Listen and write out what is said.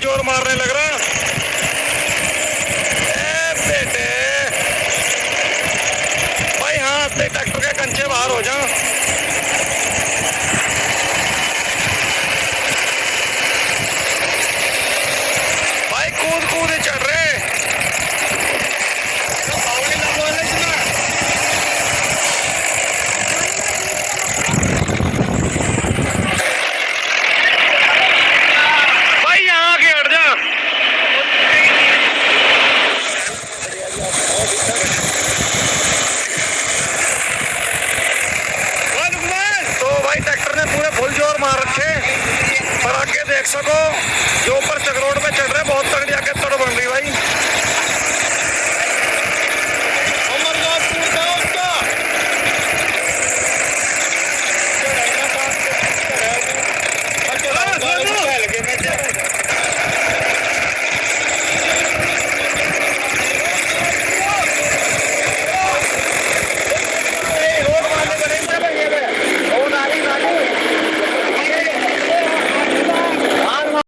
जोर मारने लग रहा। ए बेटे भाई हाँ से ट्रैक्टर के कंचे बाहर हो जा। भाई कूद कूद ही चढ़ रहे। भाई यहाँ आके हट जा। तो भाई ट्रैक्टर ने पूरे फुल जोर मार रखे। पर आगे देख सको जो